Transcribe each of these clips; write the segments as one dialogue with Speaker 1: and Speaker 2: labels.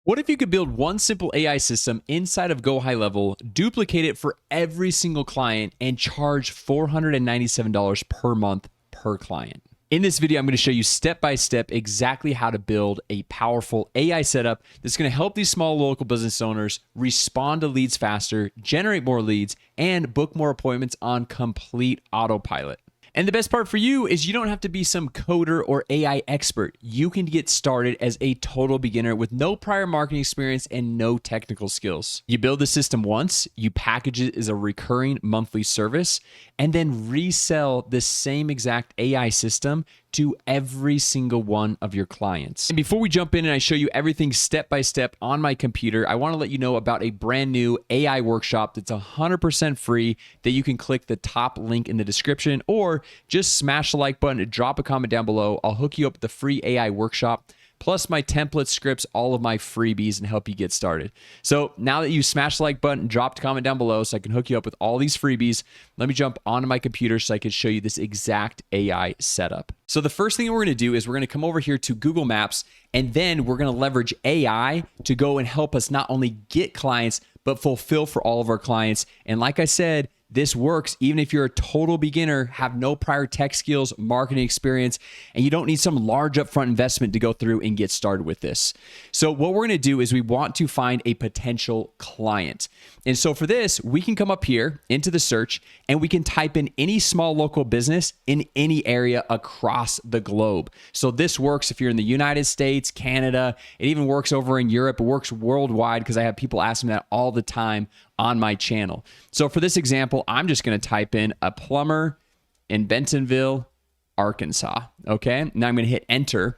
Speaker 1: What if you could build one simple AI system inside of GoHighLevel, duplicate it for every single client, and charge $497 per month per client? In this video, I'm going to show you step by step exactly how to build a powerful AI setup that's going to help these small local business owners respond to leads faster, generate more leads, and book more appointments on complete autopilot. And the best part for you is you don't have to be some coder or AI expert. You can get started as a total beginner with no prior marketing experience and no technical skills. You build the system once, you package it as a recurring monthly service, and then resell the same exact AI system to every single one of your clients. And before we jump in and I show you everything step by step on my computer, I want to let you know about a brand new AI workshop that's 100% free that you can click the top link in the description or just smash the like button and drop a comment down below. I'll hook you up with the free AI workshop, plus my template scripts, all of my freebies, and help you get started. So now that you smash the like button and dropped a comment down below so I can hook you up with all these freebies, let me jump onto my computer so I can show you this exact AI setup. So the first thing we're going to do is we're going to come over here to Google Maps, and then we're going to leverage AI to go and help us not only get clients, but fulfill for all of our clients. And like I said, this works even if you're a total beginner, have no prior tech skills, marketing experience, and you don't need some large upfront investment to go through and get started with this. So what we're going to do is we want to find a potential client. And so for this, we can come up here into the search and we can type in any small local business in any area across the globe. So this works if you're in the United States, Canada, it even works over in Europe, it works worldwide because I have people asking me that all the time on my channel. So for this example, I'm just going to type in a plumber in Bentonville, Arkansas. Okay. Now I'm going to hit enter.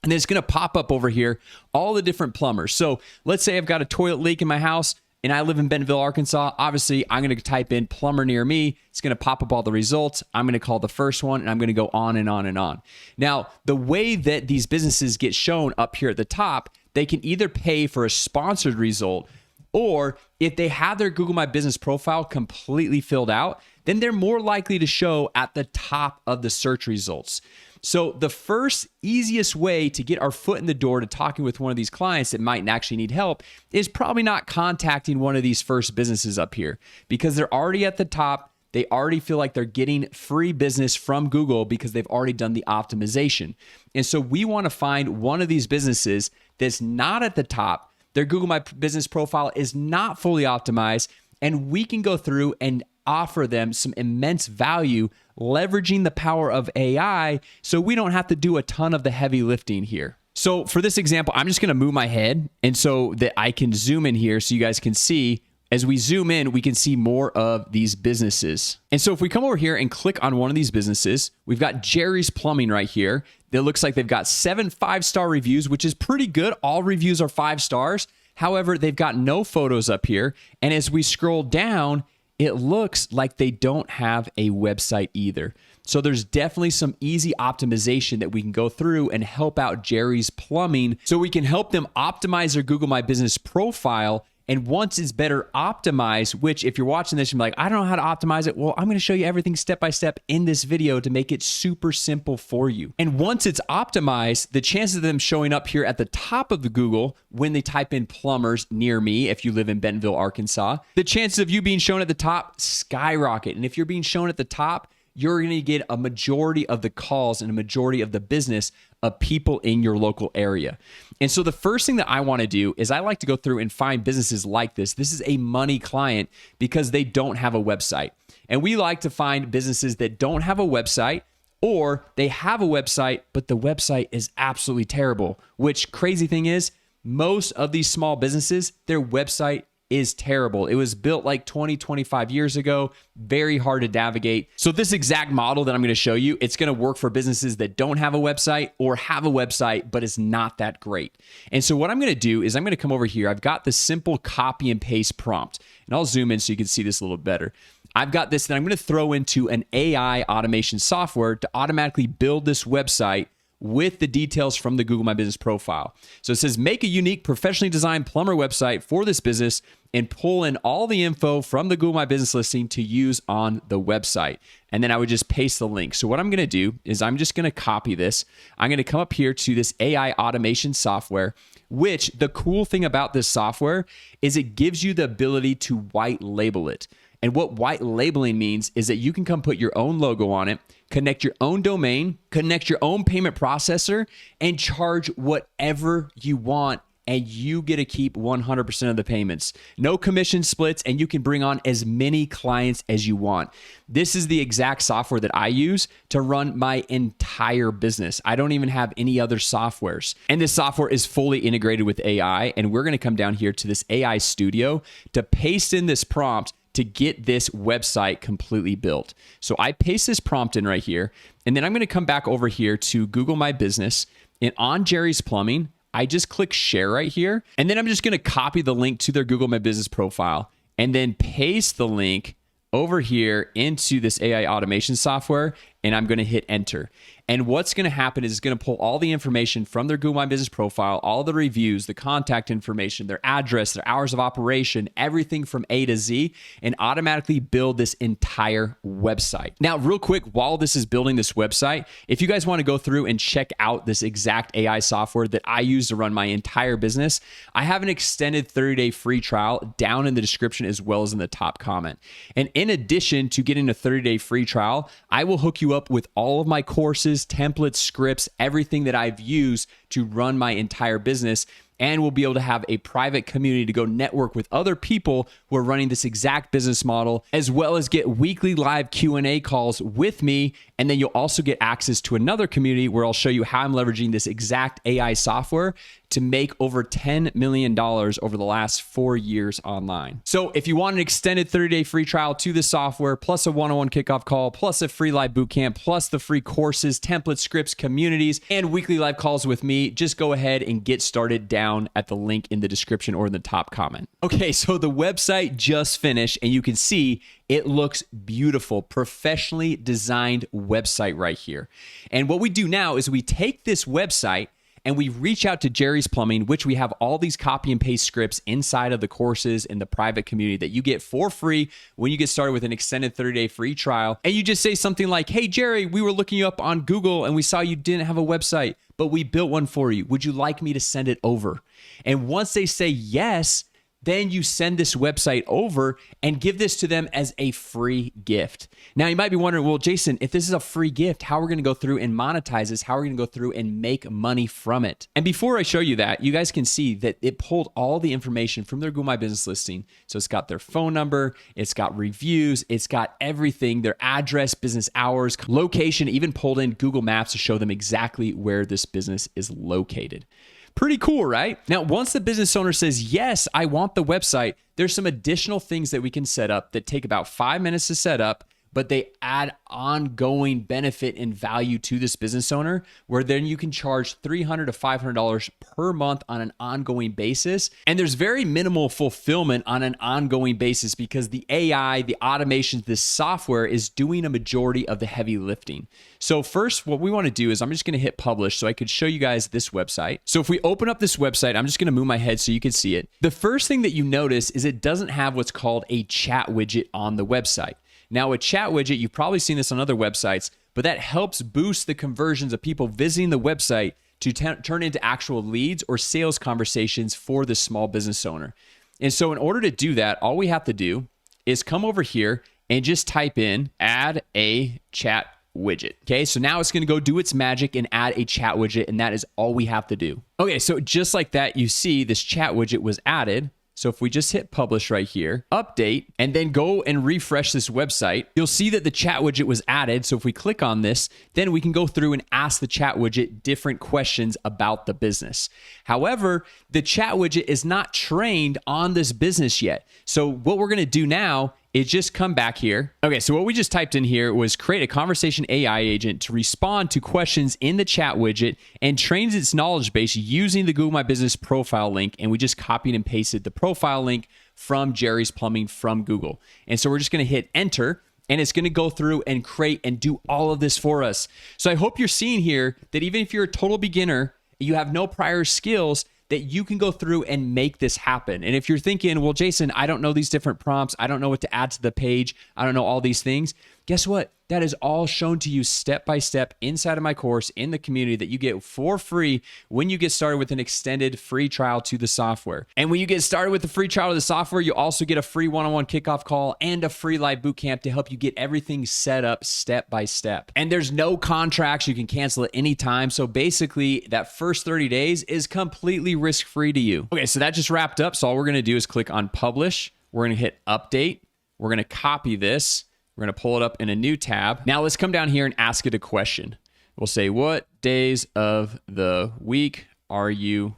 Speaker 1: And then it's going to pop up over here all the different plumbers. So let's say I've got a toilet leak in my house and I live in Bentonville, Arkansas. Obviously, I'm going to type in plumber near me. It's going to pop up all the results. I'm going to call the first one and I'm going to go on and on and on. Now, the way that these businesses get shown up here at the top, they can either pay for a sponsored result, or if they have their Google My Business profile completely filled out, then they're more likely to show at the top of the search results. So the first easiest way to get our foot in the door to talking with one of these clients that might actually need help is probably not contacting one of these first businesses up here because they're already at the top. They already feel like they're getting free business from Google because they've already done the optimization. And so we want to find one of these businesses that's not at the top. Their Google My Business profile is not fully optimized, and we can go through and offer them some immense value, leveraging the power of AI so we don't have to do a ton of the heavy lifting here. So for this example, I'm just going to move my head and so that I can zoom in here so you guys can see. As we zoom in, we can see more of these businesses. And so if we come over here and click on one of these businesses, we've got Jerry's Plumbing right here. It looks like they've got 7 5-star reviews, which is pretty good. All reviews are 5 stars. However, they've got no photos up here. And as we scroll down, it looks like they don't have a website either. So there's definitely some easy optimization that we can go through and help out Jerry's Plumbing so we can help them optimize their Google My Business profile. And once it's better optimized, which if you're watching this, you're like, I don't know how to optimize it. Well, I'm going to show you everything step by step in this video to make it super simple for you. And once it's optimized, the chances of them showing up here at the top of the Google when they type in plumbers near me, if you live in Bentonville, Arkansas, the chances of you being shown at the top skyrocket. And if you're being shown at the top, you're going to get a majority of the calls and a majority of the business of people in your local area. And so the first thing that I want to do is I like to go through and find businesses like this. This is a money client because they don't have a website. And we like to find businesses that don't have a website, or they have a website, but the website is absolutely terrible, which crazy thing is most of these small businesses, their website is terrible. It was built like 20, 25 years ago, very hard to navigate. So this exact model that I'm going to show you, it's going to work for businesses that don't have a website or have a website, but it's not that great. And so what I'm going to do is I'm going to come over here. I've got the simple copy and paste prompt, and I'll zoom in so you can see this a little better. I've got this that I'm going to throw into an AI automation software to automatically build this website with the details from the Google My Business profile. So it says, make a unique professionally designed plumber website for this business and pull in all the info from the Google My Business listing to use on the website. And then I would just paste the link. So what I'm going to do is I'm just going to copy this. I'm going to come up here to this AI automation software. which the cool thing about this software is it gives you the ability to white label it. And what white labeling means is that you can come put your own logo on it, connect your own domain, connect your own payment processor, and charge whatever you want. And you get to keep 100% of the payments. No commission splits, and you can bring on as many clients as you want. This is the exact software that I use to run my entire business. I don't even have any other softwares. And this software is fully integrated with AI, and we're gonna come down here to this AI studio to paste in this prompt to get this website completely built. So I paste this prompt in right here, and then I'm gonna come back over here to Google My Business, and on Jerry's Plumbing, I just click share right here, and then I'm just gonna copy the link to their Google My Business profile and then paste the link over here into this AI automation software, and I'm gonna hit enter. And what's gonna happen is it's gonna pull all the information from their Google My Business profile, all the reviews, the contact information, their address, their hours of operation, everything from A to Z, and automatically build this entire website. Now, real quick, while this is building this website, if you guys wanna go through and check out this exact AI software that I use to run my entire business, I have an extended 30-day free trial down in the description as well as in the top comment. And in addition to getting a 30-day free trial, I will hook you up with all of my courses, templates, scripts, everything that I've used to run my entire business. And we'll be able to have a private community to go network with other people who are running this exact business model, as well as get weekly live Q&A calls with me. And then you'll also get access to another community where I'll show you how I'm leveraging this exact AI software to make over $10 million over the last 4 years online. So if you want an extended 30-day free trial to the software, plus a one-on-one kickoff call, plus a free live bootcamp, plus the free courses, templates, scripts, communities, and weekly live calls with me, just go ahead and get started down at the link in the description or in the top comment. Okay, so the website just finished, and you can see it looks beautiful, professionally designed website right here. And what we do now is we take this website and we reach out to Jerry's Plumbing, which we have all these copy and paste scripts inside of the courses in the private community that you get for free when you get started with an extended 30-day free trial. And you just say something like, hey, Jerry, we were looking you up on Google and we saw you didn't have a website, but we built one for you. Would you like me to send it over? And once they say yes, then you send this website over and give this to them as a free gift. Now, you might be wondering, well, Jason, if this is a free gift, how are we going to go through and monetize this? How are we going to go through and make money from it? And before I show you that, you guys can see that it pulled all the information from their Google My Business listing. So it's got their phone number, it's got reviews, it's got everything, their address, business hours, location, even pulled in Google Maps to show them exactly where this business is located. Pretty cool, right? Now, once the business owner says, yes, I want the website, there's some additional things that we can set up that take about 5 minutes to set up, but they add ongoing benefit and value to this business owner, where then you can charge $300 to $500 per month on an ongoing basis. And there's very minimal fulfillment on an ongoing basis because the AI, the automations, this software is doing a majority of the heavy lifting. So first, what we want to do is I'm just going to hit publish so I could show you guys this website. So if we open up this website, I'm just going to move my head so you can see it. The first thing that you notice is it doesn't have what's called a chat widget on the website. Now, a chat widget, you've probably seen this on other websites, but that helps boost the conversions of people visiting the website to turn into actual leads or sales conversations for the small business owner. And so in order to do that, all we have to do is come over here and just type in add a chat widget. Okay, so now it's going to go do its magic and add a chat widget, and that is all we have to do. Okay, so just like that, you see this chat widget was added. So if we just hit publish right here, update, and then go and refresh this website, you'll see that the chat widget was added. So if we click on this, then we can go through and ask the chat widget different questions about the business. However, the chat widget is not trained on this business yet. So what we're going to do now is just come back here. Okay, so what we just typed in here was create a conversation AI agent to respond to questions in the chat widget and trains its knowledge base using the Google My Business profile link. And we just copied and pasted the profile link from Jerry's Plumbing from Google. And so we're just gonna hit enter, and it's gonna go through and create and do all of this for us. So I hope you're seeing here that even if you're a total beginner, you have no prior skills, that you can go through and make this happen. And if you're thinking, well, Jason, I don't know these different prompts, I don't know what to add to the page, I don't know all these things, guess what? That is all shown to you step by step inside of my course in the community that you get for free when you get started with an extended free trial to the software. And when you get started with the free trial to the software, you also get a free one-on-one kickoff call and a free live bootcamp to help you get everything set up step by step. And there's no contracts. You can cancel at any time. So basically, that first 30 days is completely risk-free to you. Okay, so that just wrapped up. So all we're going to do is click on Publish. We're going to hit Update. We're going to copy this. We're going to pull it up in a new tab. Now let's come down here and ask it a question. We'll say, what days of the week are you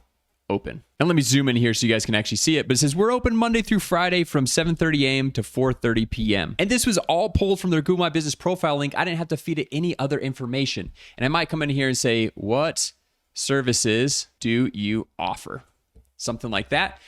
Speaker 1: open? And let me zoom in here so you guys can actually see it. But it says we're open Monday through Friday from 7:30 a.m. to 4:30 p.m. And this was all pulled from their Google My Business profile link. I didn't have to feed it any other information. And I might come in here and say, what services do you offer? Something like that.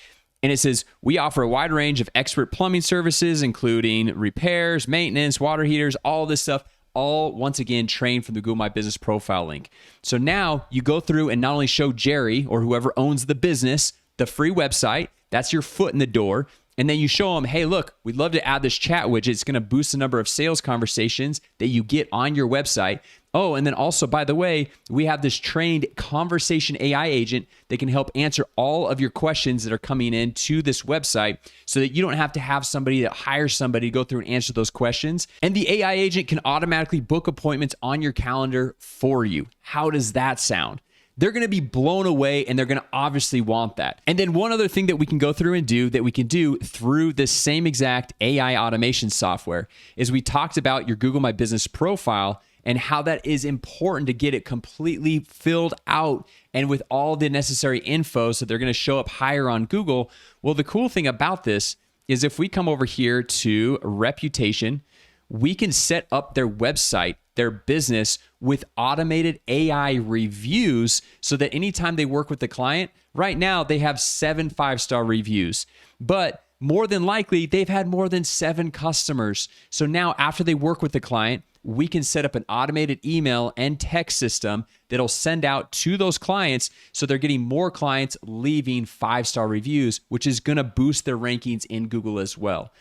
Speaker 1: And it says, we offer a wide range of expert plumbing services, including repairs, maintenance, water heaters, all this stuff, all once again trained from the Google My Business profile link. So now you go through and not only show Jerry or whoever owns the business the free website, that's your foot in the door. And then you show them, hey, look, we'd love to add this chat widget. It's going to boost the number of sales conversations that you get on your website. Oh, and then also, by the way, we have this trained conversation AI agent that can help answer all of your questions that are coming in to this website so that you don't have to have somebody that hires somebody to go through and answer those questions. And the AI agent can automatically book appointments on your calendar for you. How does that sound? They're going to be blown away and they're going to obviously want that. And then one other thing that we can go through and do that we can do through this same exact AI automation software is we talked about your Google My Business profile and how that is important to get it completely filled out and with all the necessary info so they're going to show up higher on Google. Well, the cool thing about this is if we come over here to reputation, we can set up their website, their business with automated AI reviews so that anytime they work with the client, right now they have 7 5-star reviews, but more than likely they've had more than 7 customers. So now after they work with the client, we can set up an automated email and text system that'll send out to those clients so they're getting more clients leaving 5-star reviews, which is going to boost their rankings in Google as well.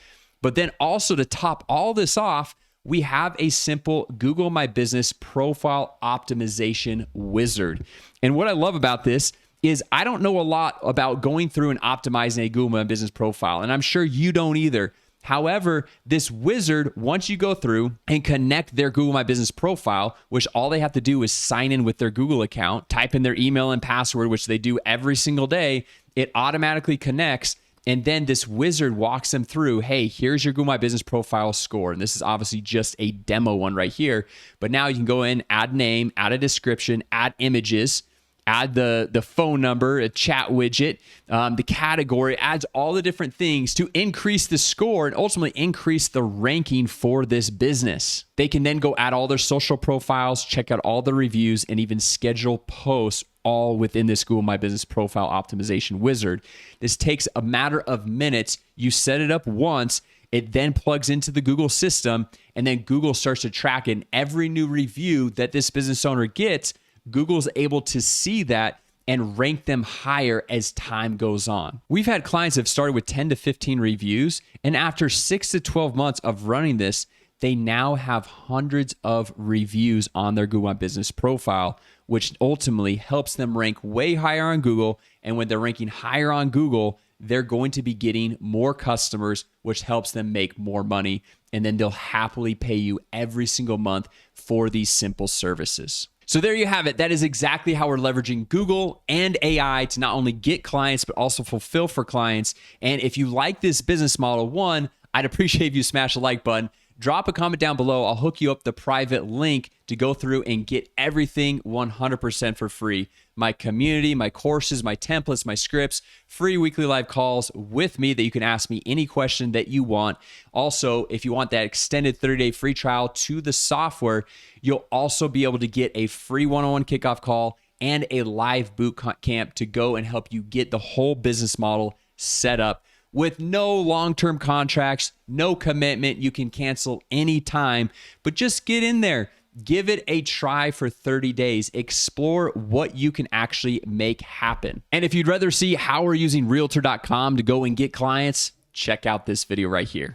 Speaker 1: But then also to top all this off, we have a simple Google My Business profile optimization wizard. And what I love about this is I don't know a lot about going through and optimizing a Google My Business profile, and I'm sure you don't either. However, this wizard, once you go through and connect their Google My Business profile, which all they have to do is sign in with their Google account, type in their email and password, which they do every single day, it automatically connects. And then this wizard walks them through, hey, here's your Google My Business profile score. And this is obviously just a demo one right here. But now you can go in, add name, add a description, add images, add the phone number, a chat widget, the category, adds all the different things to increase the score and ultimately increase the ranking for this business. They can then go add all their social profiles, check out all the reviews, and even schedule posts all within this Google My Business profile optimization wizard. This takes a matter of minutes. You set it up once, it then plugs into the Google system, and then Google starts to track in every new review that this business owner gets. Google's able to see that and rank them higher as time goes on. We've had clients that have started with 10 to 15 reviews, and after 6 to 12 months of running this, they now have hundreds of reviews on their Google My Business profile, which ultimately helps them rank way higher on Google. And when they're ranking higher on Google, they're going to be getting more customers, which helps them make more money. And then they'll happily pay you every single month for these simple services. So there you have it. That is exactly how we're leveraging Google and AI to not only get clients, but also fulfill for clients. And if you like this business model, one, I'd appreciate if you smash the like button. Drop a comment down below. I'll hook you up the private link to go through and get everything 100% for free. My community, my courses, my templates, my scripts, free weekly live calls with me that you can ask me any question that you want. Also, if you want that extended 30-day free trial to the software, you'll also be able to get a free one-on-one kickoff call and a live boot camp to go and help you get the whole business model set up with no long-term contracts, no commitment. You can cancel anytime, but just get in there. Give it a try for 30 days. Explore what you can actually make happen. And if you'd rather see how we're using Realtor.com to go and get clients, check out this video right here.